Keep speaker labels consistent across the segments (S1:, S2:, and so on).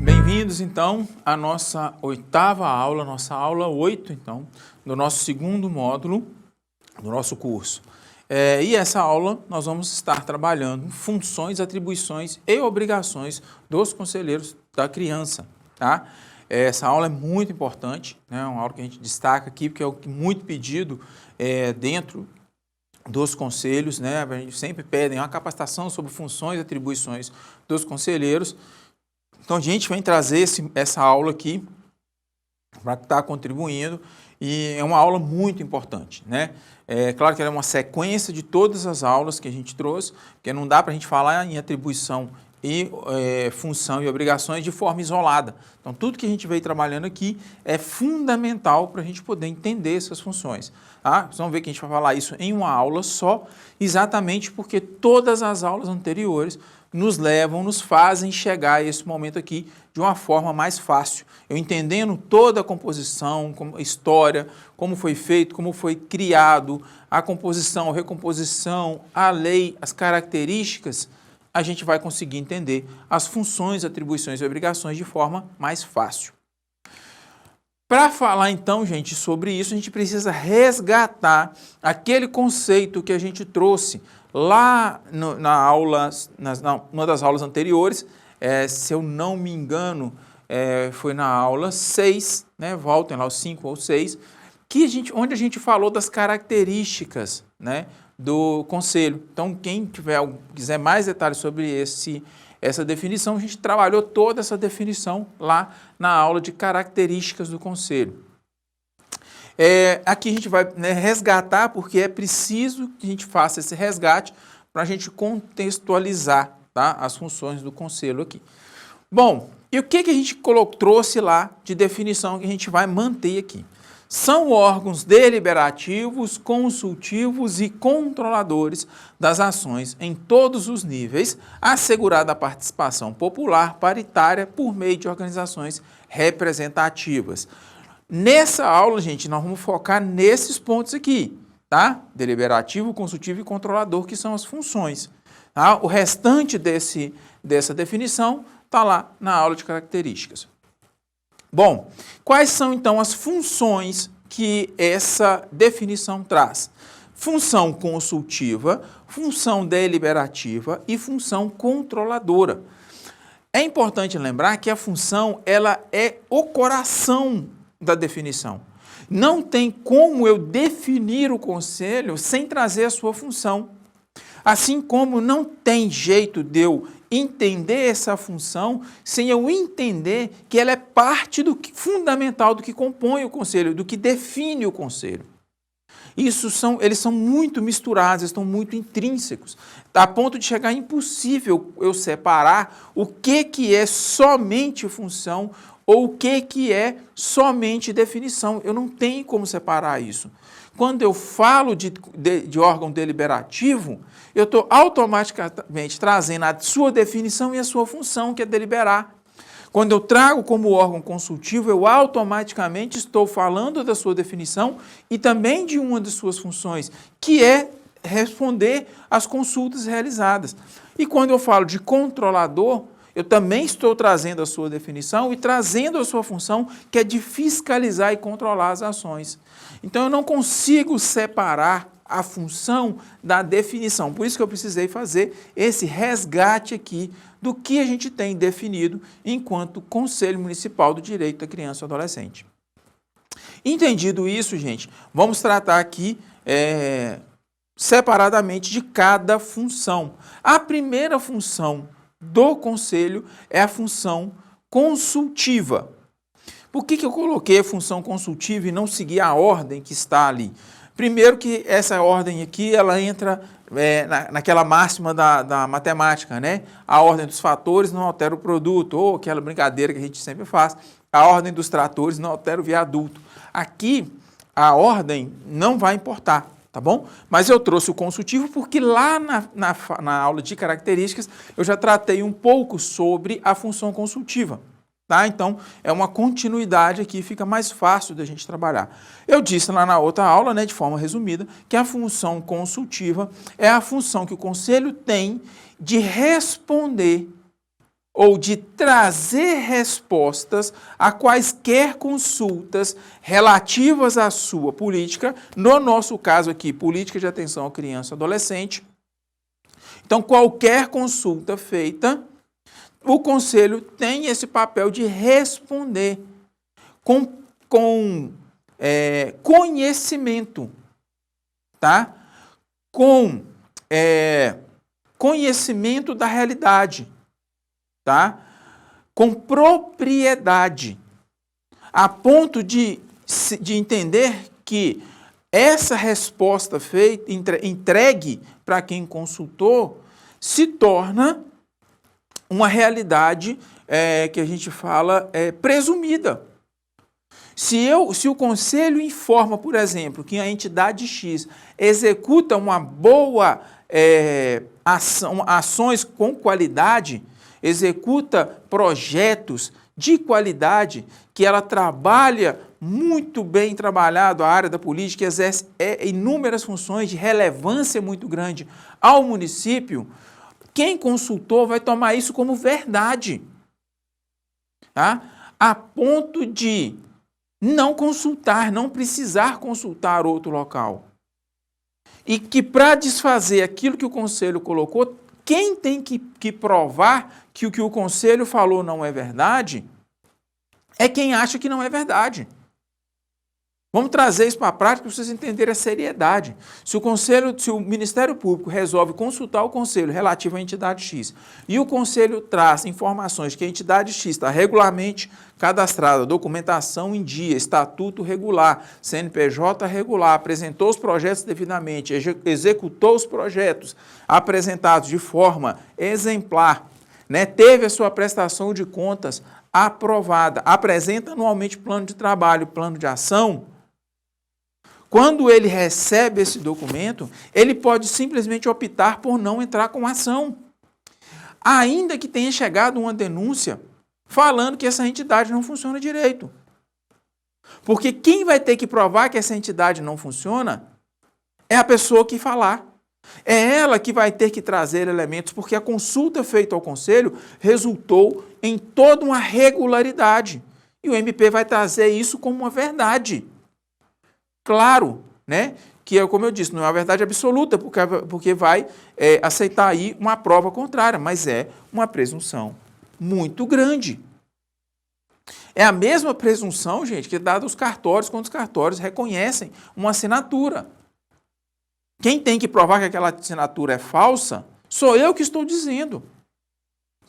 S1: Bem-vindos, então, à nossa oitava aula, nossa aula 8, então, do nosso segundo módulo do nosso curso. E essa aula nós vamos estar trabalhando funções, atribuições e obrigações dos conselheiros da criança, tá? Essa aula é muito importante, né? Uma aula que a gente destaca aqui, porque é muito pedido dentro dos conselhos, né? A gente sempre pede uma capacitação sobre funções e atribuições dos conselheiros. Então, a gente vem trazer essa aula aqui para estar contribuindo e é uma aula muito importante, né? É claro que ela é uma sequência de todas as aulas que a gente trouxe, porque não dá para a gente falar em atribuição e função e obrigações de forma isolada. Então, tudo que a gente veio trabalhando aqui é fundamental para a gente poder entender essas funções. Tá? Vocês vão ver que a gente vai falar isso em uma aula só, exatamente porque todas as aulas anteriores nos fazem chegar a esse momento aqui de uma forma mais fácil. Eu entendendo toda a composição, a história, como foi feito, como foi criado, a composição, a recomposição, a lei, as características, a gente vai conseguir entender as funções, atribuições e obrigações de forma mais fácil. Para falar então, gente, sobre isso, a gente precisa resgatar aquele conceito que a gente trouxe lá numa das aulas anteriores, se eu não me engano, foi na aula 6, né? Voltem lá os 5 ou 6, onde a gente falou das características, né, do conselho. Então, quem quiser mais detalhes sobre essa definição, a gente trabalhou toda essa definição lá na aula de características do conselho. Aqui a gente vai, né, resgatar, porque é preciso que a gente faça esse resgate para a gente contextualizar, tá, as funções do conselho aqui. Bom, e o que a gente trouxe lá de definição que a gente vai manter aqui? São órgãos deliberativos, consultivos e controladores das ações em todos os níveis, assegurada a participação popular paritária por meio de organizações representativas. Nessa aula, gente, nós vamos focar nesses pontos aqui, tá? Deliberativo, consultivo e controlador, que são as funções. Tá? O restante dessa definição está lá na aula de características. Bom, quais são então as funções que essa definição traz? Função consultiva, função deliberativa e função controladora. É importante lembrar que a função ela é o coração da definição. Não tem como eu definir o conselho sem trazer a sua função. Assim como não tem jeito de eu entender essa função sem eu entender que ela é parte fundamental do que compõe o conselho, do que define o conselho. Eles são muito misturados, estão muito intrínsecos, a ponto de chegar impossível eu separar o que é somente função ou o que é somente definição. Eu não tenho como separar isso. Quando eu falo de órgão deliberativo, eu estou automaticamente trazendo a sua definição e a sua função, que é deliberar. Quando eu trago como órgão consultivo, eu automaticamente estou falando da sua definição e também de uma de suas funções, que é responder às consultas realizadas. E quando eu falo de controlador, eu também estou trazendo a sua definição e trazendo a sua função, que é de fiscalizar e controlar as ações. Então, eu não consigo separar a função da definição. Por isso que eu precisei fazer esse resgate aqui do que a gente tem definido enquanto Conselho Municipal do Direito da Criança e Adolescente. Entendido isso, gente, vamos tratar aqui separadamente de cada função. A primeira função do Conselho é a função consultiva. Por que eu coloquei a função consultiva e não segui a ordem que está ali? Primeiro que essa ordem aqui, ela entra naquela máxima da matemática, né? A ordem dos fatores não altera o produto, ou aquela brincadeira que a gente sempre faz, a ordem dos tratores não altera o viaduto. Aqui, a ordem não vai importar, tá bom? Mas eu trouxe o consultivo porque lá na aula de características eu já tratei um pouco sobre a função consultiva. Tá? Então, é uma continuidade aqui, fica mais fácil da gente trabalhar. Eu disse lá na outra aula, né, de forma resumida, que a função consultiva é a função que o conselho tem de responder ou de trazer respostas a quaisquer consultas relativas à sua política, no nosso caso aqui, política de atenção à criança e adolescente. Então, qualquer consulta feita, o conselho tem esse papel de responder com conhecimento, tá? Com conhecimento da realidade, tá? Com propriedade, a ponto de entender que essa resposta feita, entregue para quem consultou, se torna uma realidade que a gente fala presumida. Se o conselho informa, por exemplo, que a entidade X executa uma boa ações com qualidade, executa projetos de qualidade, que ela trabalha muito bem trabalhado a área da política, exerce inúmeras funções de relevância muito grande ao município, quem consultou vai tomar isso como verdade, tá? A ponto de não consultar, não precisar consultar outro local. E que para desfazer aquilo que o conselho colocou, quem tem que provar que o que o conselho falou não é verdade é quem acha que não é verdade. Vamos trazer isso para a prática para vocês entenderem a seriedade. Se o Ministério Público resolve consultar o conselho relativo à entidade X e o conselho traz informações que a entidade X está regularmente cadastrada, documentação em dia, estatuto regular, CNPJ regular, apresentou os projetos devidamente, executou os projetos apresentados de forma exemplar, né, teve a sua prestação de contas aprovada, apresenta anualmente plano de trabalho, plano de ação. Quando ele recebe esse documento, ele pode simplesmente optar por não entrar com ação. Ainda que tenha chegado uma denúncia falando que essa entidade não funciona direito. Porque quem vai ter que provar que essa entidade não funciona é a pessoa que falar. É ela que vai ter que trazer elementos, porque a consulta feita ao conselho resultou em toda uma regularidade. E o MP vai trazer isso como uma verdade. Claro, né, que é como eu disse, não é uma verdade absoluta, porque vai aceitar aí uma prova contrária, mas é uma presunção muito grande. É a mesma presunção, gente, que é dada aos cartórios quando os cartórios reconhecem uma assinatura. Quem tem que provar que aquela assinatura é falsa, sou eu que estou dizendo.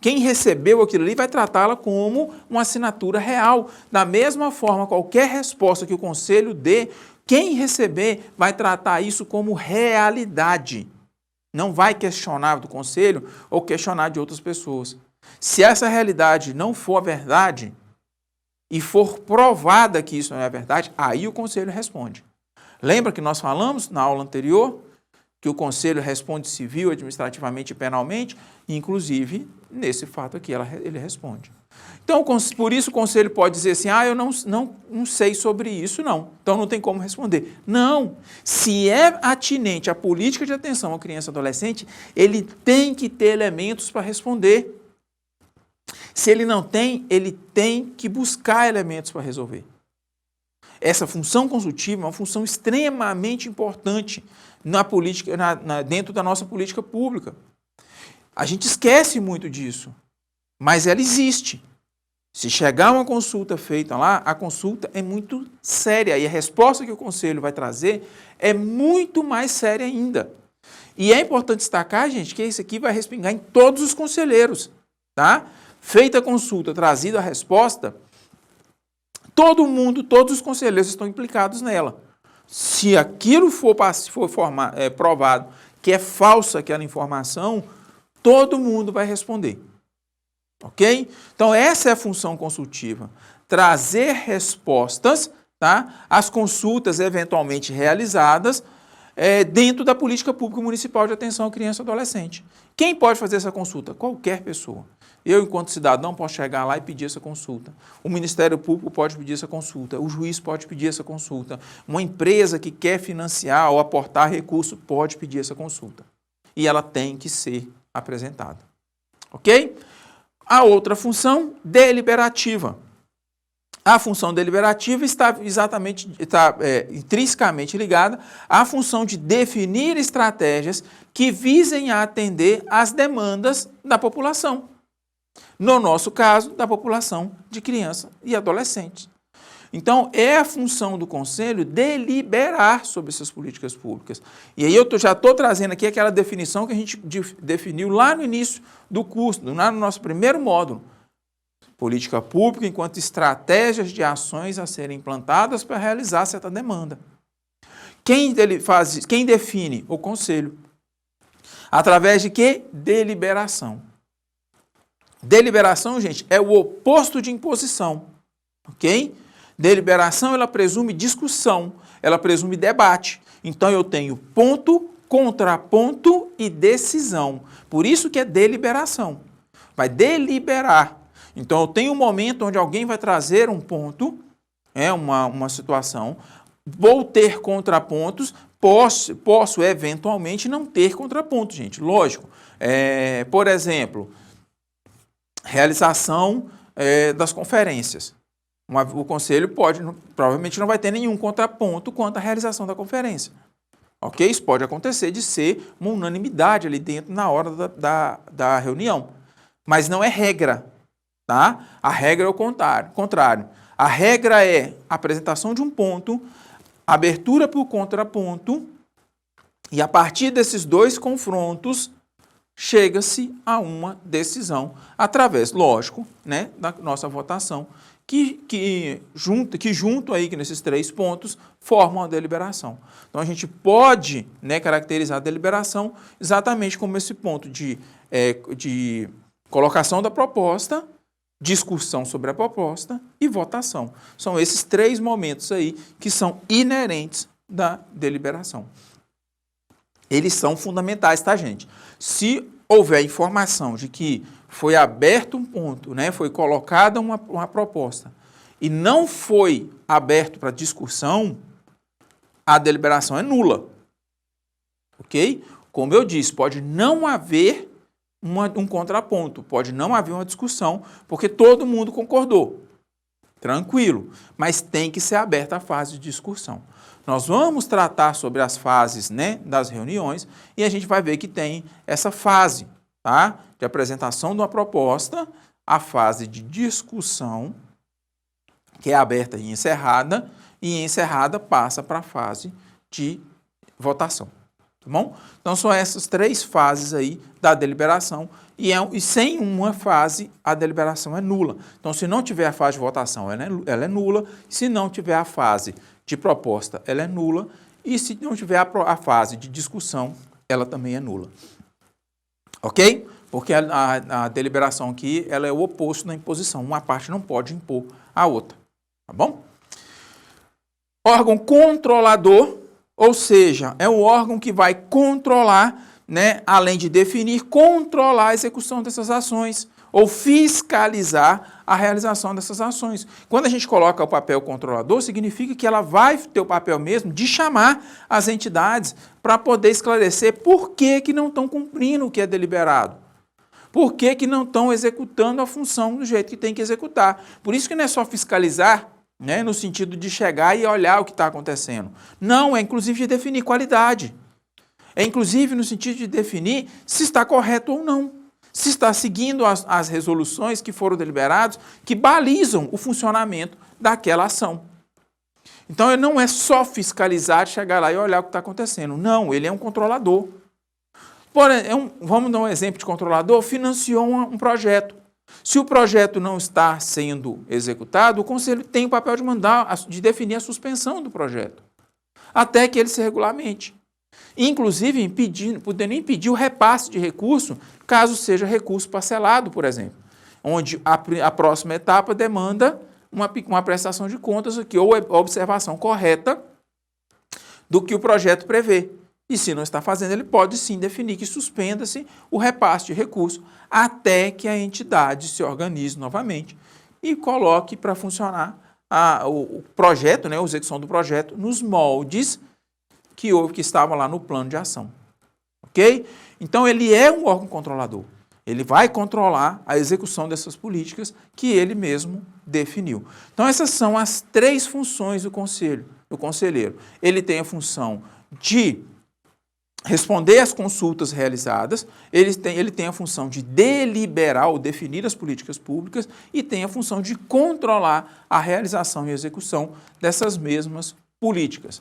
S1: Quem recebeu aquilo ali vai tratá-la como uma assinatura real. Da mesma forma, qualquer resposta que o conselho dê, quem receber vai tratar isso como realidade. Não vai questionar do conselho ou questionar de outras pessoas. Se essa realidade não for verdade e for provada que isso não é verdade, aí o conselho responde. Lembra que nós falamos na aula anterior que o conselho responde civil, administrativamente e penalmente? Inclusive, nesse fato aqui, ele responde. Então, por isso o conselho pode dizer assim, eu não sei sobre isso, não. Então, não tem como responder. Não. Se é atinente à política de atenção à criança e adolescente, ele tem que ter elementos para responder. Se ele não tem, ele tem que buscar elementos para resolver. Essa função consultiva é uma função extremamente importante na política, dentro da nossa política pública. A gente esquece muito disso, mas ela existe. Se chegar uma consulta feita lá, a consulta é muito séria e a resposta que o conselho vai trazer é muito mais séria ainda. E é importante destacar, gente, que isso aqui vai respingar em todos os conselheiros, tá? Feita a consulta, trazida a resposta, todo mundo, todos os conselheiros estão implicados nela. Se aquilo for provado que é falsa aquela informação, todo mundo vai responder. Ok? Então, essa é a função consultiva. Trazer respostas, tá, às consultas eventualmente realizadas dentro da política pública municipal de atenção à criança e adolescente. Quem pode fazer essa consulta? Qualquer pessoa. Eu, enquanto cidadão, posso chegar lá e pedir essa consulta. O Ministério Público pode pedir essa consulta. O juiz pode pedir essa consulta. Uma empresa que quer financiar ou aportar recurso pode pedir essa consulta. E ela tem que ser apresentada. Ok? A outra função, deliberativa. A função deliberativa está intrinsecamente ligada à função de definir estratégias que visem a atender às demandas da população. No nosso caso, da população de criança e adolescentes. Então, é a função do Conselho deliberar sobre essas políticas públicas. E aí eu já estou trazendo aqui aquela definição que a gente definiu lá no início do curso, lá no nosso primeiro módulo. Política pública enquanto estratégias de ações a serem implantadas para realizar certa demanda. Quem define? O Conselho. Através de quê? Deliberação. Deliberação, gente, é o oposto de imposição. Ok? Deliberação, ela presume discussão, ela presume debate. Então, eu tenho ponto, contraponto e decisão. Por isso que é deliberação. Vai deliberar. Então, eu tenho um momento onde alguém vai trazer um ponto, uma situação, vou ter contrapontos, posso eventualmente não ter contraponto, gente, lógico. Por exemplo, realização das conferências. O Conselho provavelmente não vai ter nenhum contraponto quanto à realização da conferência. Ok? Isso pode acontecer de ser uma unanimidade ali dentro na hora da reunião. Mas não é regra. Tá? A regra é o contrário. A regra é a apresentação de um ponto, abertura para o contraponto, e a partir desses dois confrontos, chega-se a uma decisão, através, lógico, né, da nossa votação, que junto aí nesses três pontos, formam a deliberação. Então, a gente pode, né, caracterizar a deliberação exatamente como esse ponto de colocação da proposta, discussão sobre a proposta e votação. São esses três momentos aí que são inerentes da deliberação. Eles são fundamentais, tá, gente? Se houver informação de que foi aberto um ponto, né, foi colocada uma proposta e não foi aberto para discussão, a deliberação é nula. Ok? Como eu disse, pode não haver um contraponto, pode não haver uma discussão, porque todo mundo concordou. Tranquilo, mas tem que ser aberta a fase de discussão. Nós vamos tratar sobre as fases, né, das reuniões e a gente vai ver que tem essa fase, tá, de apresentação de uma proposta, a fase de discussão, que é aberta e encerrada passa para a fase de votação. Tá bom? Então, são essas três fases aí da deliberação e sem uma fase, a deliberação é nula. Então, se não tiver a fase de votação, ela é nula. Se não tiver a fase de proposta, ela é nula. E se não tiver a fase de discussão, ela também é nula. Ok? Porque a deliberação aqui, ela é o oposto da imposição. Uma parte não pode impor a outra. Tá bom? Órgão controlador. Ou seja, é o órgão que vai controlar, né, além de definir, controlar a execução dessas ações ou fiscalizar a realização dessas ações. Quando a gente coloca o papel controlador, significa que ela vai ter o papel mesmo de chamar as entidades para poder esclarecer por que não estão cumprindo o que é deliberado. Por que não estão executando a função do jeito que tem que executar. Por isso que não é só fiscalizar, né, no sentido de chegar e olhar o que está acontecendo. Não, é inclusive de definir qualidade. É inclusive no sentido de definir se está correto ou não. Se está seguindo as resoluções que foram deliberadas, que balizam o funcionamento daquela ação. Então, ele não é só fiscalizar, chegar lá e olhar o que está acontecendo. Não, ele é um controlador. Vamos dar um exemplo de controlador, financiou um projeto. Se o projeto não está sendo executado, o Conselho tem o papel de definir a suspensão do projeto, até que ele se regulamente. Inclusive, podendo impedir o repasse de recurso, caso seja recurso parcelado, por exemplo, onde a próxima etapa demanda uma prestação de contas aqui, ou observação correta do que o projeto prevê. E se não está fazendo, ele pode sim definir que suspenda-se o repasse de recurso até que a entidade se organize novamente e coloque para funcionar o projeto, né, a execução do projeto, nos moldes que estavam lá no plano de ação. Ok? Então, ele é um órgão controlador. Ele vai controlar a execução dessas políticas que ele mesmo definiu. Então, essas são as 3 funções do conselheiro. Ele tem a função de responder às consultas realizadas, ele tem a função de deliberar ou definir as políticas públicas e tem a função de controlar a realização e execução dessas mesmas políticas.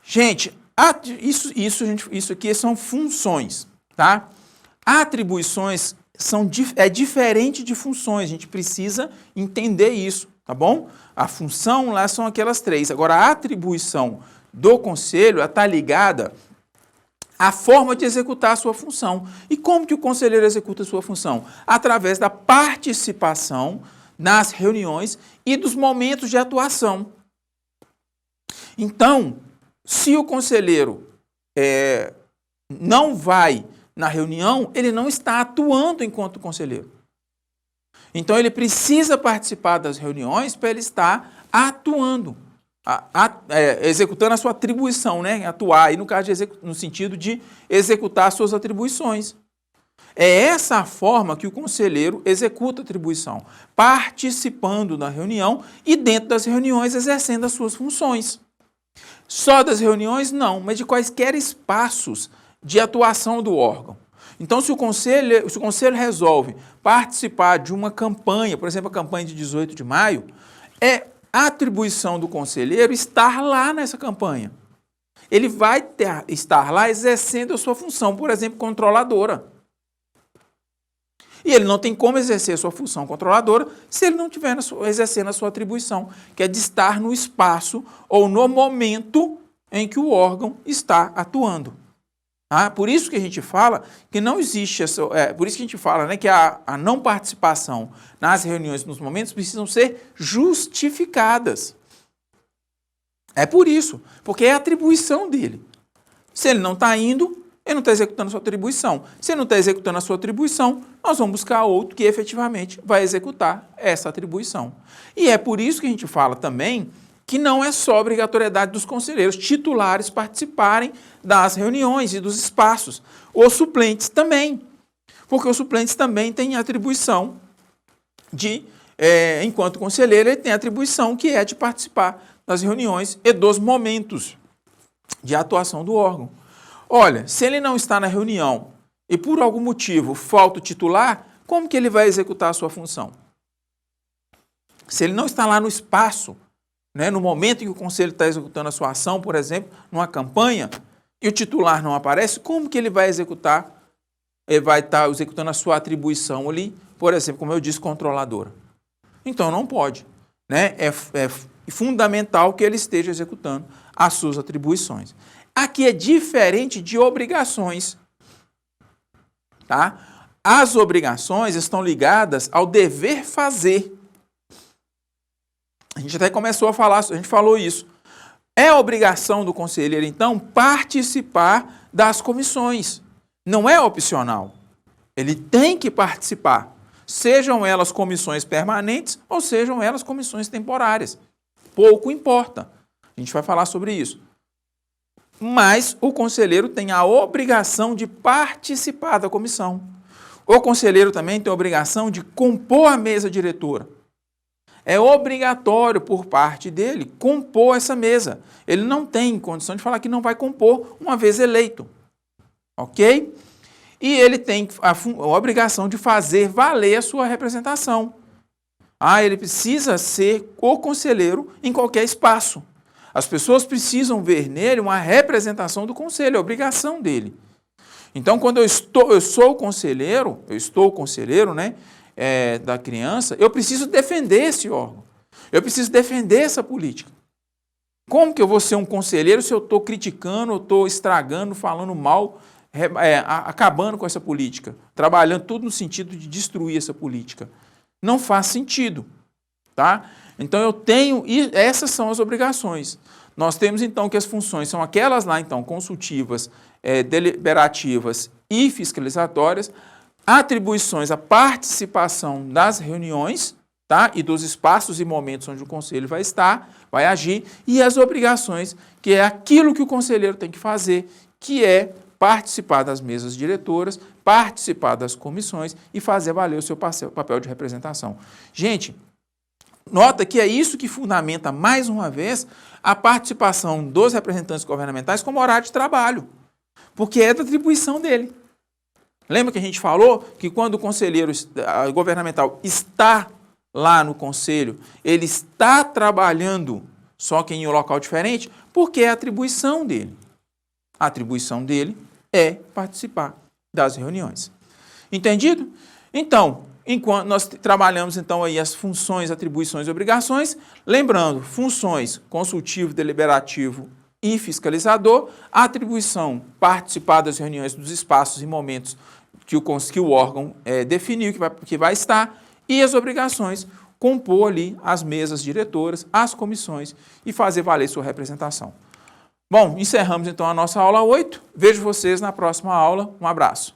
S1: Gente, isso aqui são funções, tá? Atribuições é diferente de funções, a gente precisa entender isso, tá bom? A função lá são aquelas 3. Agora, a atribuição do conselho está ligada à forma de executar a sua função. E como que o conselheiro executa a sua função? Através da participação nas reuniões e dos momentos de atuação. Então, se o conselheiro não vai na reunião, ele não está atuando enquanto conselheiro. Então, ele precisa participar das reuniões para ele estar atuando, executando a sua atribuição, né? Atuar, aí no caso no sentido de executar as suas atribuições. É essa a forma que o conselheiro executa a atribuição, participando da reunião e dentro das reuniões exercendo as suas funções. Só das reuniões, não, mas de quaisquer espaços de atuação do órgão. Então, se o conselho resolve participar de uma campanha, por exemplo, a campanha de 18 de maio, é a atribuição do conselheiro estar lá nessa campanha. Ele vai estar lá exercendo a sua função, por exemplo, controladora. E ele não tem como exercer a sua função controladora se ele não estiver exercendo a sua atribuição, que é de estar no espaço ou no momento em que o órgão está atuando. Por isso que a gente fala que não existe por isso que a gente fala, né, que a não participação nas reuniões, nos momentos, precisam ser justificadas. É por isso, porque é a atribuição dele. Se ele não está indo, ele não está executando a sua atribuição. Se ele não está executando a sua atribuição, nós vamos buscar outro que efetivamente vai executar essa atribuição. E é por isso que a gente fala também que não é só obrigatoriedade dos conselheiros titulares participarem das reuniões e dos espaços. Os suplentes também, porque os suplentes também têm atribuição de, enquanto conselheiro, ele tem atribuição que é de participar das reuniões e dos momentos de atuação do órgão. Olha, se ele não está na reunião e por algum motivo falta o titular, como que ele vai executar a sua função? Se ele não está lá no espaço, né, no momento em que o conselho está executando a sua ação, por exemplo, numa campanha, e o titular não aparece, como que ele vai executar? Ele vai estar executando a sua atribuição ali, por exemplo, como eu disse, controladora. Então não pode. Né? É fundamental que ele esteja executando as suas atribuições. Aqui é diferente de obrigações. Tá? As obrigações estão ligadas ao dever fazer. A gente até começou a falar, a gente falou isso. É obrigação do conselheiro, então, participar das comissões. Não é opcional. Ele tem que participar. Sejam elas comissões permanentes ou sejam elas comissões temporárias. Pouco importa. A gente vai falar sobre isso. Mas o conselheiro tem a obrigação de participar da comissão. O conselheiro também tem a obrigação de compor a mesa diretora. É obrigatório por parte dele compor essa mesa. Ele não tem condição de falar que não vai compor uma vez eleito. Ok? E ele tem a obrigação de fazer valer a sua representação. Ele precisa ser o conselheiro em qualquer espaço. As pessoas precisam ver nele uma representação do conselho, é obrigação dele. Então, quando eu sou conselheiro, né, da criança, eu preciso defender esse órgão. Eu preciso defender essa política. Como que eu vou ser um conselheiro se eu estou criticando, eu estou estragando, falando mal, acabando com essa política, trabalhando tudo no sentido de destruir essa política? Não faz sentido, tá? Então eu tenho, e essas são as obrigações. Nós temos então que as funções são aquelas lá então consultivas, deliberativas e fiscalizatórias, atribuições à participação das reuniões, tá? E dos espaços e momentos onde o conselho vai estar, vai agir, e as obrigações, que é aquilo que o conselheiro tem que fazer, que é participar das mesas diretoras, participar das comissões e fazer valer o seu papel de representação. Gente, nota que é isso que fundamenta, mais uma vez, a participação dos representantes governamentais como horário de trabalho, porque é da atribuição dele. Lembra que a gente falou que quando o conselheiro governamental está lá no conselho, ele está trabalhando, só que em um local diferente, porque é a atribuição dele. A atribuição dele é participar das reuniões. Entendido? Então, enquanto nós trabalhamos então aí as funções, atribuições e obrigações, lembrando, funções consultivo, deliberativo e fiscalizador, a atribuição participar das reuniões dos espaços e momentos que o órgão definiu que vai estar, e as obrigações, compor ali as mesas diretoras, as comissões e fazer valer sua representação. Bom, encerramos então a nossa aula 8. Vejo vocês na próxima aula. Um abraço.